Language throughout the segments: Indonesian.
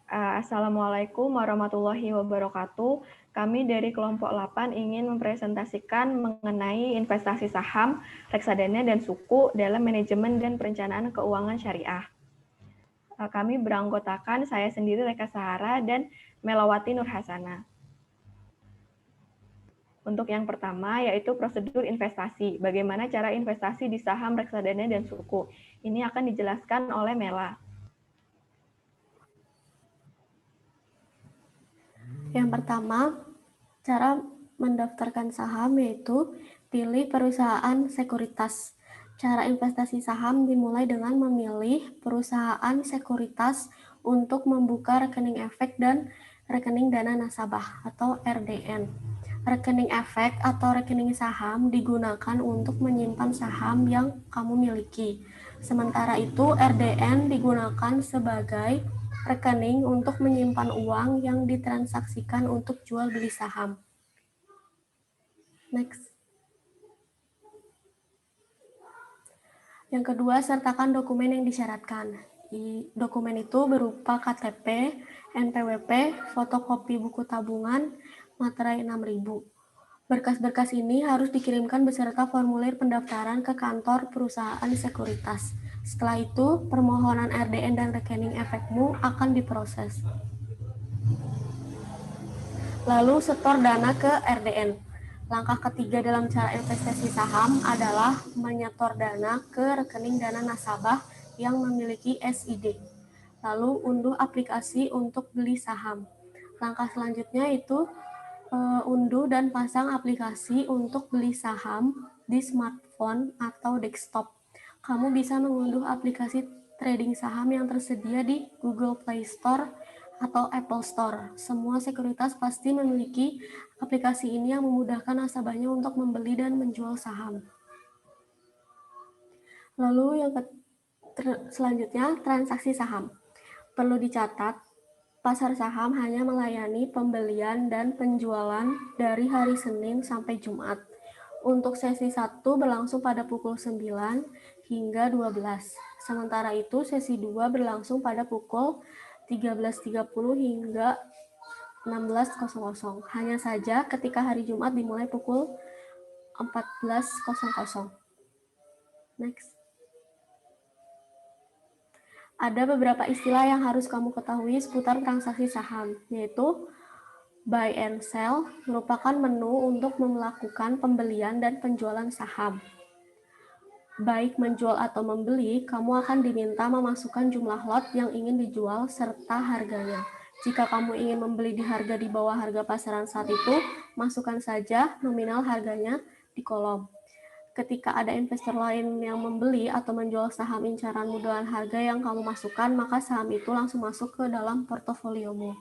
Assalamualaikum warahmatullahi wabarakatuh. Kami dari kelompok 8 ingin mempresentasikan mengenai investasi saham, reksadana, dan suku dalam manajemen dan perencanaan keuangan syariah. Kami beranggotakan saya sendiri Reka Sahara dan Melawati Nur Hasana. Untuk yang pertama yaitu prosedur investasi. Bagaimana cara investasi di saham, reksadana, dan suku. Ini akan dijelaskan oleh Mela. Yang pertama, cara mendaftarkan saham yaitu pilih perusahaan sekuritas. Cara investasi saham dimulai dengan memilih perusahaan sekuritas untuk membuka rekening efek dan rekening dana nasabah atau RDN. Rekening efek atau rekening saham digunakan untuk menyimpan saham yang kamu miliki. Sementara itu, RDN digunakan sebagai rekening untuk menyimpan uang yang ditransaksikan untuk jual beli saham. Next. Yang kedua, sertakan dokumen yang disyaratkan. Dokumen itu berupa KTP, NPWP, fotokopi buku tabungan, materai 6.000. Berkas-berkas ini harus dikirimkan beserta formulir pendaftaran ke kantor perusahaan sekuritas. Setelah itu, permohonan RDN dan rekening efekmu akan diproses. Lalu setor dana ke RDN. Langkah ketiga dalam cara investasi saham adalah menyetor dana ke rekening dana nasabah yang memiliki SID. Lalu unduh aplikasi untuk beli saham. Langkah selanjutnya itu unduh dan pasang aplikasi untuk beli saham di smartphone atau desktop. Kamu bisa mengunduh aplikasi trading saham yang tersedia di Google Play Store atau Apple Store. Semua sekuritas pasti memiliki aplikasi ini yang memudahkan nasabahnya untuk membeli dan menjual saham. Lalu yang selanjutnya, transaksi saham. Perlu dicatat, pasar saham hanya melayani pembelian dan penjualan dari hari Senin sampai Jumat. Untuk sesi 1 berlangsung pada pukul 9 hingga 12. Sementara itu sesi 2 berlangsung pada pukul 13.30 hingga 16.00. Hanya saja ketika hari Jumat dimulai pukul 14.00. Next. Ada beberapa istilah yang harus kamu ketahui seputar transaksi saham, yaitu buy and sell merupakan menu untuk melakukan pembelian dan penjualan saham. Baik menjual atau membeli, kamu akan diminta memasukkan jumlah lot yang ingin dijual serta harganya. Jika kamu ingin membeli di harga di bawah harga pasaran saat itu, masukkan saja nominal harganya di kolom. Ketika ada investor lain yang membeli atau menjual saham incaranmu dengan harga yang kamu masukkan, maka saham itu langsung masuk ke dalam portofoliomu.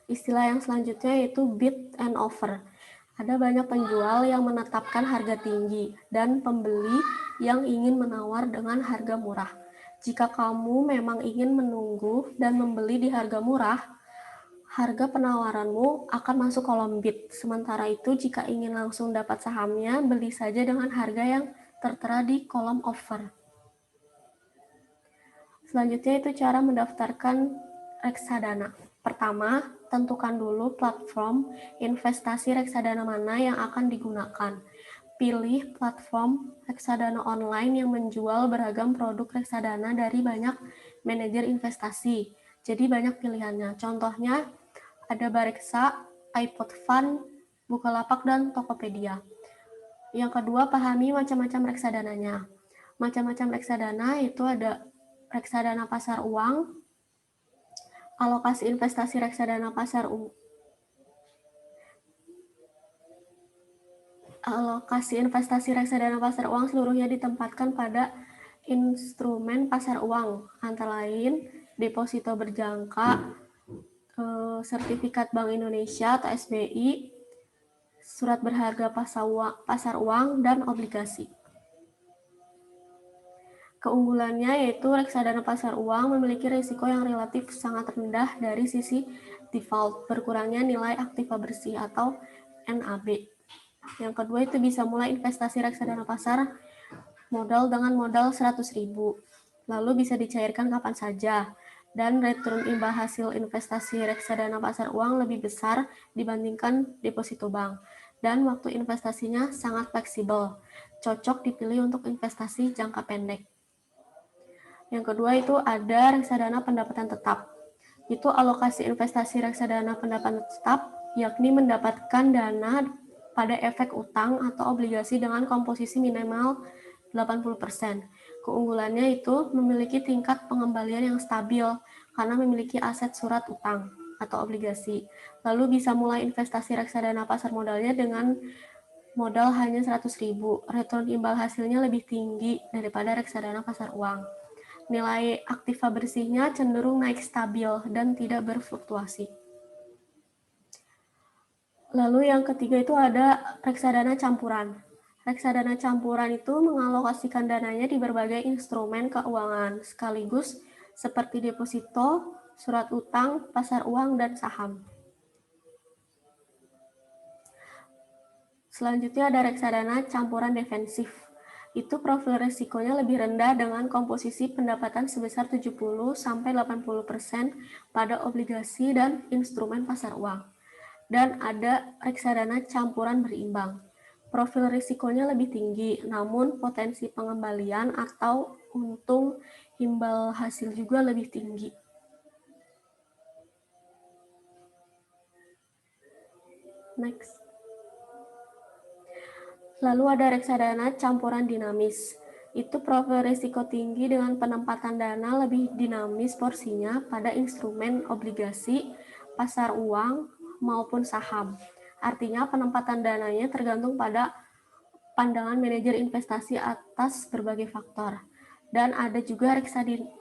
Istilah yang selanjutnya yaitu bid and offer. Ada banyak penjual yang menetapkan harga tinggi dan pembeli yang ingin menawar dengan harga murah. Jika kamu memang ingin menunggu dan membeli di harga murah, harga penawaranmu akan masuk kolom bid. Sementara itu, jika ingin langsung dapat sahamnya, beli saja dengan harga yang tertera di kolom offer. Selanjutnya itu cara mendaftarkan reksadana. Pertama, tentukan dulu platform investasi reksadana mana yang akan digunakan. Pilih platform reksadana online yang menjual beragam produk reksadana dari banyak manajer investasi. Jadi banyak pilihannya. Contohnya ada Bareksa, iPod Fund, Bukalapak, dan Tokopedia. Yang kedua, pahami macam-macam reksadananya. Macam-macam reksadana itu ada reksadana pasar uang, alokasi investasi reksadana pasar uang, alokasi investasi reksadana pasar uang seluruhnya ditempatkan pada instrumen pasar uang, antara lain deposito berjangka, sertifikat Bank Indonesia atau SBI, surat berharga pasar uang, dan obligasi. Keunggulannya yaitu reksadana pasar uang memiliki risiko yang relatif sangat rendah dari sisi default, berkurangnya nilai aktiva bersih atau NAB. Yang kedua itu bisa mulai investasi reksadana pasar modal dengan modal 100.000. lalu bisa dicairkan kapan saja, dan return imbal hasil investasi reksadana pasar uang lebih besar dibandingkan deposito bank, dan waktu investasinya sangat fleksibel, cocok dipilih untuk investasi jangka pendek. Yang kedua itu ada reksadana pendapatan tetap. Itu alokasi investasi reksadana pendapatan tetap, yakni mendapatkan dana pada efek utang atau obligasi dengan komposisi minimal 80%. Keunggulannya itu memiliki tingkat pengembalian yang stabil karena memiliki aset surat utang atau obligasi. Lalu bisa mulai investasi reksadana pasar modalnya dengan modal hanya 100.000. Return imbal hasilnya lebih tinggi daripada reksadana pasar uang. Nilai aktiva bersihnya cenderung naik stabil dan tidak berfluktuasi. Lalu yang ketiga itu ada reksadana campuran. Reksadana campuran itu mengalokasikan dananya di berbagai instrumen keuangan sekaligus seperti deposito, surat utang, pasar uang, dan saham. Selanjutnya ada reksadana campuran defensif. Itu profil risikonya lebih rendah dengan komposisi pendapatan sebesar 70-80% pada obligasi dan instrumen pasar uang. Dan ada reksadana campuran berimbang. Profil risikonya lebih tinggi, namun potensi pengembalian atau untung imbal hasil juga lebih tinggi. Next. Lalu ada reksadana campuran dinamis. Itu profil risiko tinggi dengan penempatan dana lebih dinamis porsinya pada instrumen obligasi, pasar uang, maupun saham. Artinya penempatan dananya tergantung pada pandangan manajer investasi atas berbagai faktor. Dan ada juga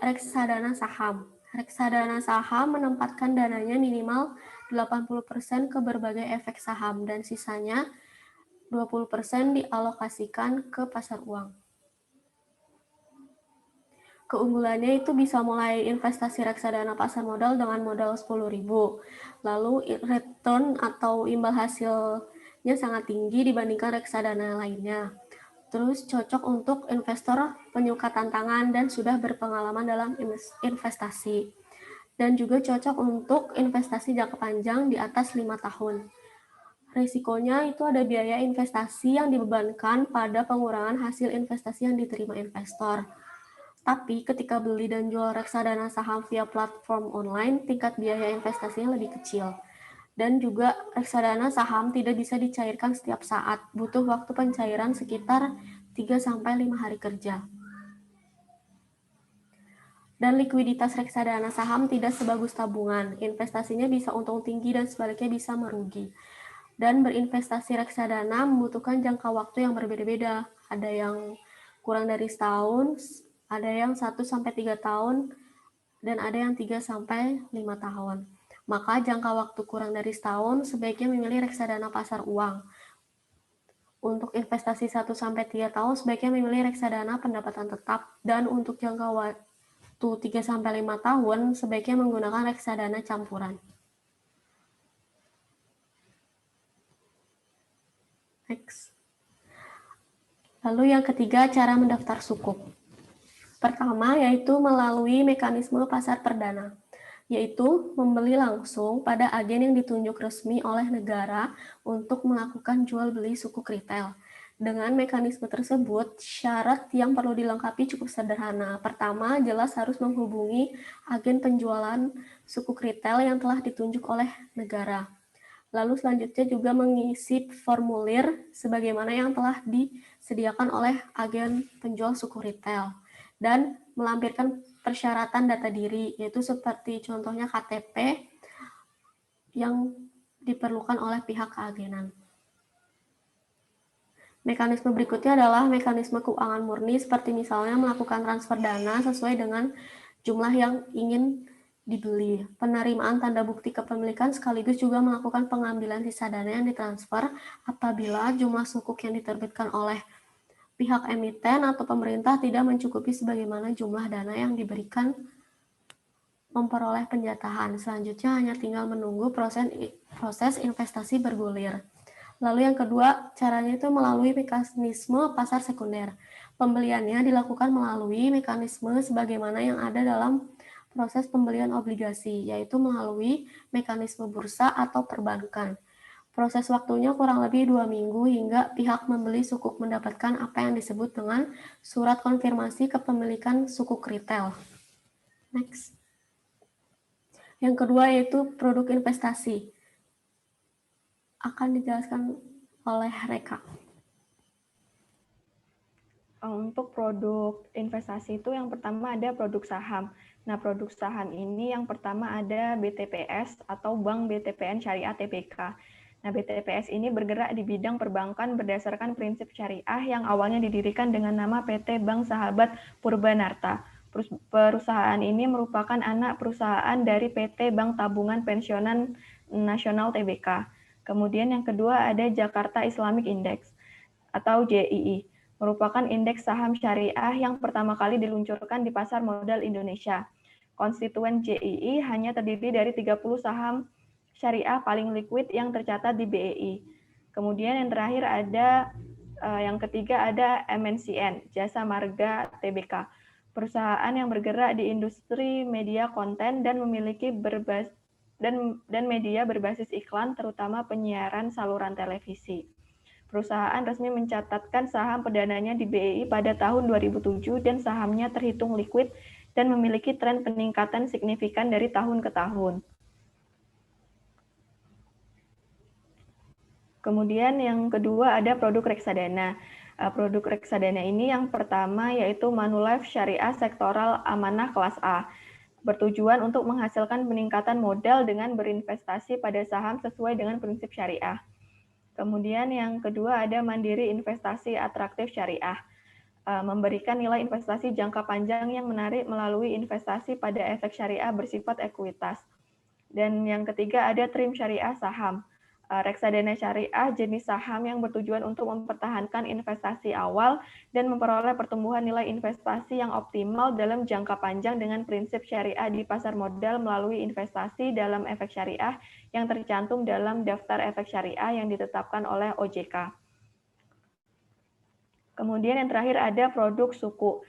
reksadana saham. Reksadana saham menempatkan dananya minimal 80% ke berbagai efek saham dan sisanya 20% dialokasikan ke pasar uang. Keunggulannya itu bisa mulai investasi reksadana pasar modal dengan modal 10.000. Lalu return atau imbal hasilnya sangat tinggi dibandingkan reksadana lainnya. Terus cocok untuk investor penyuka tantangan dan sudah berpengalaman dalam investasi. Dan juga cocok untuk investasi jangka panjang di atas 5 tahun. Risikonya itu ada biaya investasi yang dibebankan pada pengurangan hasil investasi yang diterima investor. Tapi ketika beli dan jual reksadana saham via platform online, tingkat biaya investasinya lebih kecil. Dan juga reksadana saham tidak bisa dicairkan setiap saat, butuh waktu pencairan sekitar 3-5 hari kerja. Dan likuiditas reksadana saham tidak sebagus tabungan, investasinya bisa untung tinggi dan sebaliknya bisa merugi. Dan berinvestasi reksadana membutuhkan jangka waktu yang berbeda-beda, ada yang kurang dari setahun, ada yang 1-3 tahun, dan ada yang 3-5 tahun. Maka jangka waktu kurang dari setahun sebaiknya memilih reksadana pasar uang. Untuk investasi 1-3 tahun sebaiknya memilih reksadana pendapatan tetap, dan untuk jangka waktu 3-5 tahun sebaiknya menggunakan reksadana campuran. Next. Lalu yang ketiga, cara mendaftar sukuk. Pertama, yaitu melalui mekanisme pasar perdana, yaitu membeli langsung pada agen yang ditunjuk resmi oleh negara untuk melakukan jual beli sukuk retail. Dengan mekanisme tersebut, syarat yang perlu dilengkapi cukup sederhana. Pertama, jelas harus menghubungi agen penjualan sukuk retail yang telah ditunjuk oleh negara. Lalu selanjutnya juga mengisi formulir sebagaimana yang telah disediakan oleh agen penjual suku retail dan melampirkan persyaratan data diri, yaitu seperti contohnya KTP yang diperlukan oleh pihak keagenan. Mekanisme berikutnya adalah mekanisme keuangan murni, seperti misalnya melakukan transfer dana sesuai dengan jumlah yang ingin dibeli. Penerimaan tanda bukti kepemilikan sekaligus juga melakukan pengambilan sisa dana yang ditransfer apabila jumlah sukuk yang diterbitkan oleh pihak emiten atau pemerintah tidak mencukupi sebagaimana jumlah dana yang diberikan memperoleh penjatahan. Selanjutnya hanya tinggal menunggu proses investasi bergulir. Lalu yang kedua, caranya itu melalui mekanisme pasar sekunder. Pembeliannya dilakukan melalui mekanisme sebagaimana yang ada dalam proses pembelian obligasi, yaitu melalui mekanisme bursa atau perbankan. Proses waktunya kurang lebih 2 minggu hingga pihak membeli sukuk mendapatkan apa yang disebut dengan surat konfirmasi kepemilikan sukuk retail. Next. Yang kedua yaitu produk investasi. Akan dijelaskan oleh Reka. Untuk produk investasi itu yang pertama ada produk saham. Nah, produk saham ini yang pertama ada BTPS atau Bank BTPN Syariah Tbk. Nah, BTPS ini bergerak di bidang perbankan berdasarkan prinsip syariah yang awalnya didirikan dengan nama PT Bank Sahabat Purbanarta. Perusahaan ini merupakan anak perusahaan dari PT Bank Tabungan Pensiunan Nasional Tbk. Kemudian yang kedua ada Jakarta Islamic Index atau JII. Merupakan indeks saham syariah yang pertama kali diluncurkan di pasar modal Indonesia. Konstituen JII hanya terdiri dari 30 saham syariah paling liquid yang tercatat di BEI. Kemudian yang terakhir ada yang ketiga ada MNCN, Jasa Marga Tbk. Perusahaan yang bergerak di industri media konten dan memiliki dan media berbasis iklan terutama penyiaran saluran televisi. Perusahaan resmi mencatatkan saham perdananya di BEI pada tahun 2007 dan sahamnya terhitung liquid dan memiliki tren peningkatan signifikan dari tahun ke tahun. Kemudian yang kedua ada produk reksadana. Produk reksadana ini yang pertama yaitu Manulife Syariah Sektoral Amanah Kelas A. Bertujuan untuk menghasilkan peningkatan modal dengan berinvestasi pada saham sesuai dengan prinsip syariah. Kemudian yang kedua ada Mandiri Investasi Atraktif Syariah, memberikan nilai investasi jangka panjang yang menarik melalui investasi pada efek syariah bersifat ekuitas. Dan yang ketiga ada Trim Syariah Saham, reksadana syariah jenis saham yang bertujuan untuk mempertahankan investasi awal dan memperoleh pertumbuhan nilai investasi yang optimal dalam jangka panjang dengan prinsip syariah di pasar modal melalui investasi dalam efek syariah yang tercantum dalam daftar efek syariah yang ditetapkan oleh OJK. Kemudian yang terakhir ada produk suku.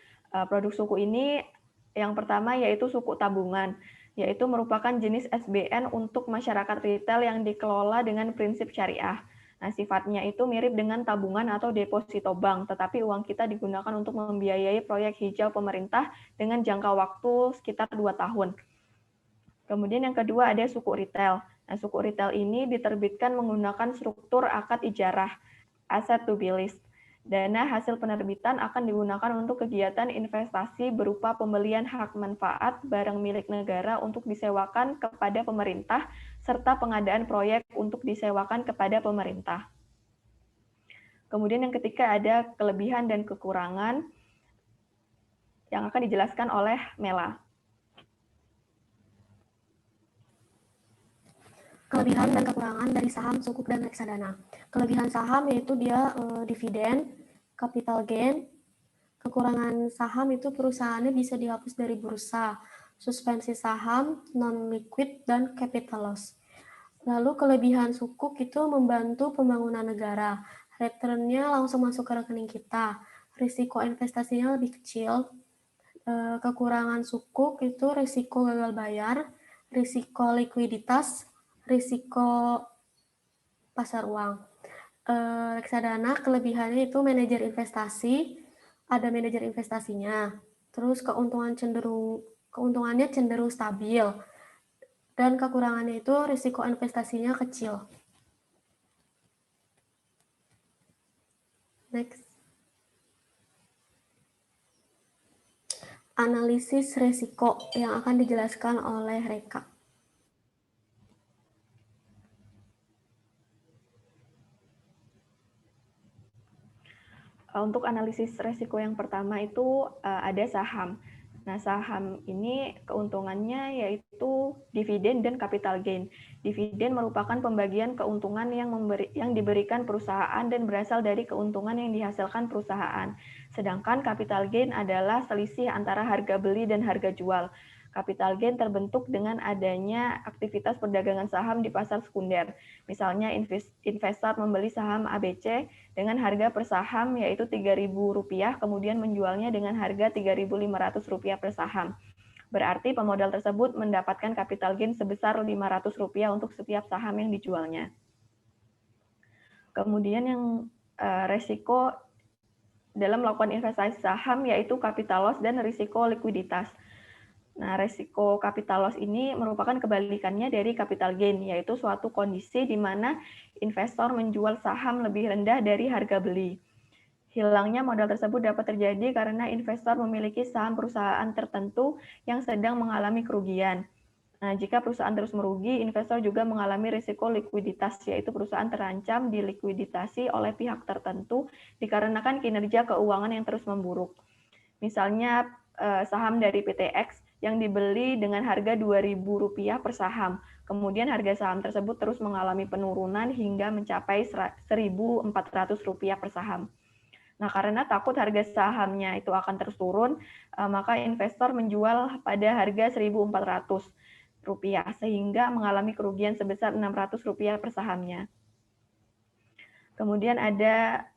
Produk suku ini yang pertama yaitu suku tabungan, yaitu merupakan jenis SBN untuk masyarakat retail yang dikelola dengan prinsip syariah. Nah, sifatnya itu mirip dengan tabungan atau deposito bank, tetapi uang kita digunakan untuk membiayai proyek hijau pemerintah dengan jangka waktu sekitar 2 tahun. Kemudian yang kedua ada suku retail. Nah, suku retail ini diterbitkan menggunakan struktur akad ijarah, asset to be list. Dana hasil penerbitan akan digunakan untuk kegiatan investasi berupa pembelian hak manfaat barang milik negara untuk disewakan kepada pemerintah, serta pengadaan proyek untuk disewakan kepada pemerintah. Kemudian yang ketiga ada kelebihan dan kekurangan yang akan dijelaskan oleh Mela. Kelebihan dan kekurangan dari saham, sukuk, dan reksadana. Kelebihan saham yaitu dia dividen, capital gain. Kekurangan saham itu perusahaannya bisa dihapus dari bursa, suspensi saham, non-liquid, dan capital loss. Lalu kelebihan sukuk itu membantu pembangunan negara. Return-nya langsung masuk ke rekening kita. Risiko investasinya lebih kecil. Kekurangan sukuk itu risiko gagal bayar, risiko likuiditas, risiko pasar uang. Reksadana kelebihannya itu manajer investasi, ada manajer investasinya. Terus keuntungannya cenderung stabil. Dan kekurangannya itu risiko investasinya kecil. Next. Analisis risiko yang akan dijelaskan oleh Reka. Untuk analisis risiko yang pertama itu ada saham. Nah, saham ini keuntungannya yaitu dividen dan capital gain. Dividen merupakan pembagian keuntungan yang diberikan perusahaan dan berasal dari keuntungan yang dihasilkan perusahaan. Sedangkan capital gain adalah selisih antara harga beli dan harga jual. Capital gain terbentuk dengan adanya aktivitas perdagangan saham di pasar sekunder. Misalnya investor membeli saham ABC dengan harga per saham yaitu Rp3.000, kemudian menjualnya dengan harga Rp3.500 per saham. Berarti pemodal tersebut mendapatkan capital gain sebesar Rp500 untuk setiap saham yang dijualnya. Kemudian yang resiko dalam melakukan investasi saham yaitu capital loss dan risiko likuiditas. Nah, risiko capital loss ini merupakan kebalikannya dari capital gain, yaitu suatu kondisi di mana investor menjual saham lebih rendah dari harga beli. Hilangnya modal tersebut dapat terjadi karena investor memiliki saham perusahaan tertentu yang sedang mengalami kerugian. Nah, jika perusahaan terus merugi, investor juga mengalami risiko likuiditas, yaitu perusahaan terancam dilikuiditasi oleh pihak tertentu dikarenakan kinerja keuangan yang terus memburuk. Misalnya saham dari PTX yang dibeli dengan harga Rp2.000 per saham. Kemudian harga saham tersebut terus mengalami penurunan hingga mencapai Rp1.400 per saham. Nah, karena takut harga sahamnya itu akan terus turun, maka investor menjual pada harga Rp1.400 sehingga mengalami kerugian sebesar Rp600 per sahamnya. Kemudian ada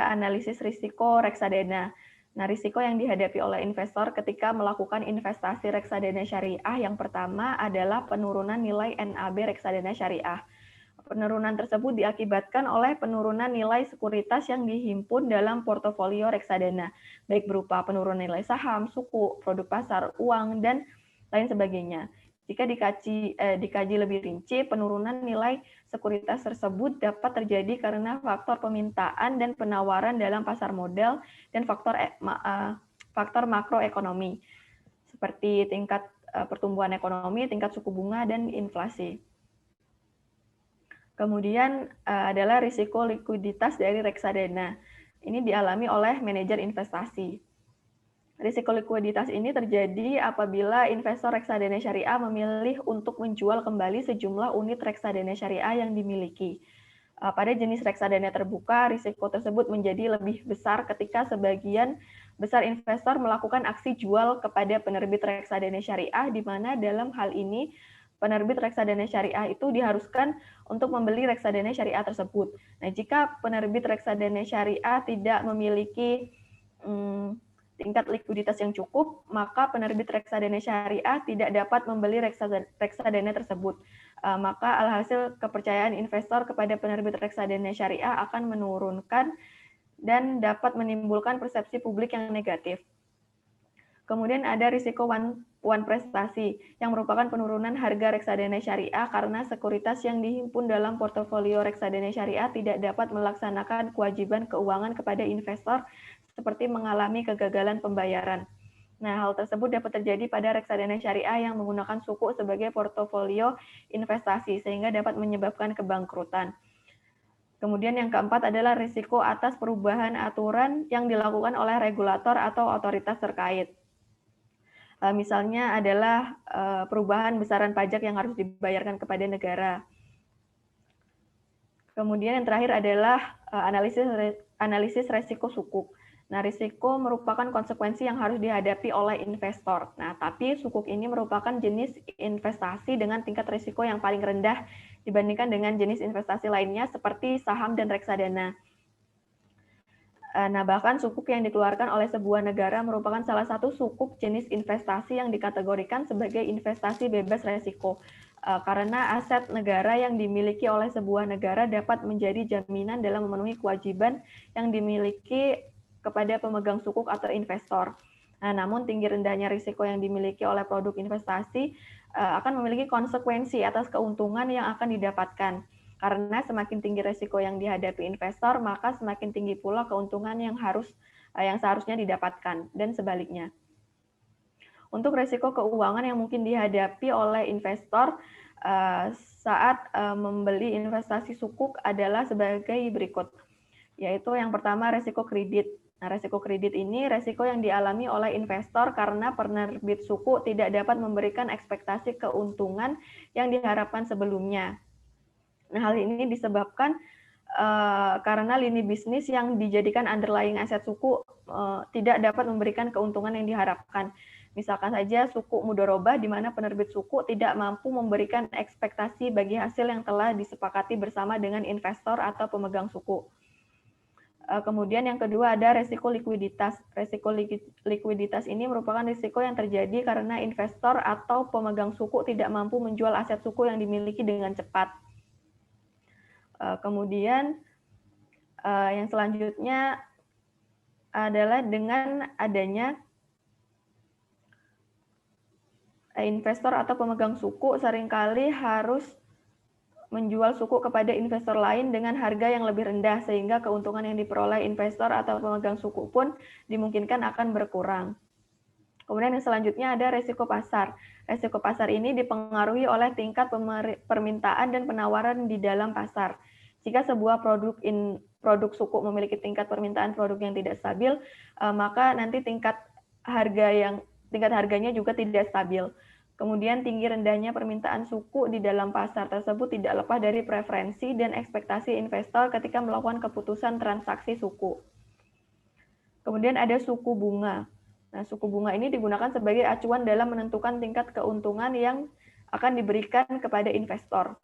analisis risiko reksadana. Nah, risiko yang dihadapi oleh investor ketika melakukan investasi reksadana syariah yang pertama adalah penurunan nilai NAB reksadana syariah. Penurunan tersebut diakibatkan oleh penurunan nilai sekuritas yang dihimpun dalam portofolio reksadana, baik berupa penurunan nilai saham, suku, produk pasar, uang, dan lain sebagainya. Jika dikaji lebih rinci, penurunan nilai sekuritas tersebut dapat terjadi karena faktor permintaan dan penawaran dalam pasar modal dan faktor makroekonomi, seperti tingkat pertumbuhan ekonomi, tingkat suku bunga, dan inflasi. Kemudian adalah risiko likuiditas dari reksadana. Ini dialami oleh manajer investasi. Risiko likuiditas ini terjadi apabila investor reksadana syariah memilih untuk menjual kembali sejumlah unit reksadana syariah yang dimiliki. Pada jenis reksadana terbuka, risiko tersebut menjadi lebih besar ketika sebagian besar investor melakukan aksi jual kepada penerbit reksadana syariah, di mana dalam hal ini penerbit reksadana syariah itu diharuskan untuk membeli reksadana syariah tersebut. Nah, jika penerbit reksadana syariah tidak memiliki tingkat likuiditas yang cukup, maka penerbit reksadana syariah tidak dapat membeli reksadana tersebut. Maka alhasil kepercayaan investor kepada penerbit reksadana syariah akan menurunkan dan dapat menimbulkan persepsi publik yang negatif. Kemudian ada risiko one prestasi yang merupakan penurunan harga reksadana syariah karena sekuritas yang dihimpun dalam portofolio reksadana syariah tidak dapat melaksanakan kewajiban keuangan kepada investor seperti mengalami kegagalan pembayaran. Nah, hal tersebut dapat terjadi pada reksadana syariah yang menggunakan suku sebagai portofolio investasi sehingga dapat menyebabkan kebangkrutan. Kemudian yang keempat adalah risiko atas perubahan aturan yang dilakukan oleh regulator atau otoritas terkait. Misalnya adalah perubahan besaran pajak yang harus dibayarkan kepada negara. Kemudian yang terakhir adalah analisis resiko sukuk. Nah, risiko merupakan konsekuensi yang harus dihadapi oleh investor. Nah, tapi sukuk ini merupakan jenis investasi dengan tingkat risiko yang paling rendah dibandingkan dengan jenis investasi lainnya seperti saham dan reksadana. Nah, bahkan sukuk yang dikeluarkan oleh sebuah negara merupakan salah satu sukuk jenis investasi yang dikategorikan sebagai investasi bebas risiko. Karena aset negara yang dimiliki oleh sebuah negara dapat menjadi jaminan dalam memenuhi kewajiban yang dimiliki kepada pemegang sukuk atau investor. Nah, namun tinggi rendahnya risiko yang dimiliki oleh produk investasi akan memiliki konsekuensi atas keuntungan yang akan didapatkan. Karena semakin tinggi risiko yang dihadapi investor, maka semakin tinggi pula keuntungan yang seharusnya didapatkan, dan sebaliknya. Untuk risiko keuangan yang mungkin dihadapi oleh investor saat membeli investasi sukuk adalah sebagai berikut, yaitu yang pertama risiko kredit. Nah, risiko kredit ini risiko yang dialami oleh investor karena penerbit suku tidak dapat memberikan ekspektasi keuntungan yang diharapkan sebelumnya. Nah, hal ini disebabkan karena lini bisnis yang dijadikan underlying aset suku tidak dapat memberikan keuntungan yang diharapkan. Misalkan saja suku mudharabah di mana penerbit suku tidak mampu memberikan ekspektasi bagi hasil yang telah disepakati bersama dengan investor atau pemegang suku. Kemudian yang kedua ada resiko likuiditas. Resiko likuiditas ini merupakan risiko yang terjadi karena investor atau pemegang suku tidak mampu menjual aset suku yang dimiliki dengan cepat. Kemudian yang selanjutnya adalah dengan adanya investor atau pemegang suku seringkali harus menjual suku kepada investor lain dengan harga yang lebih rendah sehingga keuntungan yang diperoleh investor atau pemegang suku pun dimungkinkan akan berkurang. Kemudian yang selanjutnya ada resiko pasar. Resiko pasar ini dipengaruhi oleh tingkat permintaan dan penawaran di dalam pasar. Jika sebuah produk suku memiliki tingkat permintaan produk yang tidak stabil, maka nanti tingkat harganya juga tidak stabil. Kemudian tinggi rendahnya permintaan suku di dalam pasar tersebut tidak lepas dari preferensi dan ekspektasi investor ketika melakukan keputusan transaksi suku. Kemudian ada suku bunga. Nah, suku bunga ini digunakan sebagai acuan dalam menentukan tingkat keuntungan yang akan diberikan kepada investor.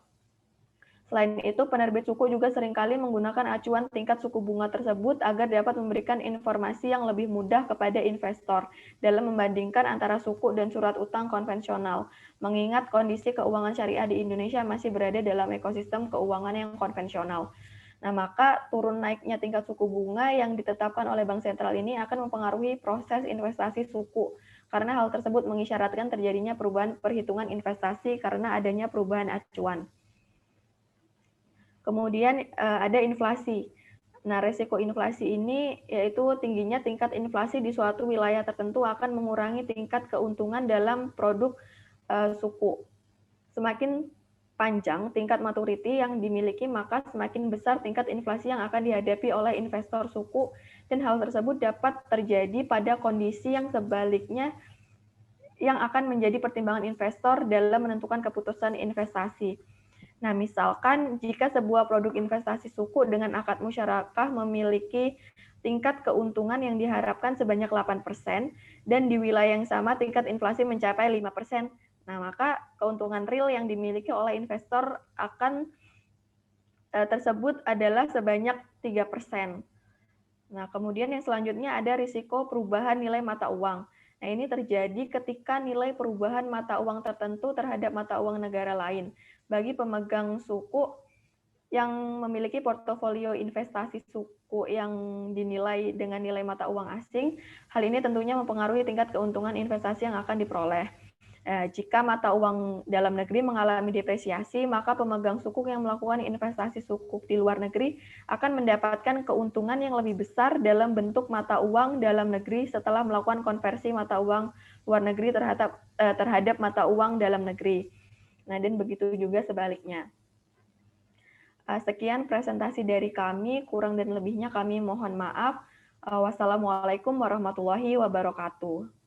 Selain itu, penerbit suku juga seringkali menggunakan acuan tingkat suku bunga tersebut agar dapat memberikan informasi yang lebih mudah kepada investor dalam membandingkan antara suku dan surat utang konvensional, mengingat kondisi keuangan syariah di Indonesia masih berada dalam ekosistem keuangan yang konvensional. Nah, maka turun naiknya tingkat suku bunga yang ditetapkan oleh Bank Sentral ini akan mempengaruhi proses investasi suku, karena hal tersebut mengisyaratkan terjadinya perubahan perhitungan investasi karena adanya perubahan acuan. Kemudian ada inflasi. Nah, resiko inflasi ini yaitu tingginya tingkat inflasi di suatu wilayah tertentu akan mengurangi tingkat keuntungan dalam produk suku. Semakin panjang tingkat maturity yang dimiliki, maka semakin besar tingkat inflasi yang akan dihadapi oleh investor suku, dan hal tersebut dapat terjadi pada kondisi yang sebaliknya yang akan menjadi pertimbangan investor dalam menentukan keputusan investasi. Nah, misalkan jika sebuah produk investasi suku dengan akad musyarakah memiliki tingkat keuntungan yang diharapkan sebanyak 8% dan di wilayah yang sama tingkat inflasi mencapai 5%. Nah, maka keuntungan real yang dimiliki oleh investor akan tersebut adalah sebanyak 3%. Nah, kemudian yang selanjutnya ada risiko perubahan nilai mata uang. Nah, ini terjadi ketika nilai perubahan mata uang tertentu terhadap mata uang negara lain. Bagi pemegang suku yang memiliki portofolio investasi suku yang dinilai dengan nilai mata uang asing, hal ini tentunya mempengaruhi tingkat keuntungan investasi yang akan diperoleh. Jika mata uang dalam negeri mengalami depresiasi, maka pemegang sukuk yang melakukan investasi sukuk di luar negeri akan mendapatkan keuntungan yang lebih besar dalam bentuk mata uang dalam negeri setelah melakukan konversi mata uang luar negeri terhadap mata uang dalam negeri. Nah, dan begitu juga sebaliknya. Sekian presentasi dari kami, kurang dan lebihnya kami mohon maaf. Wassalamualaikum warahmatullahi wabarakatuh.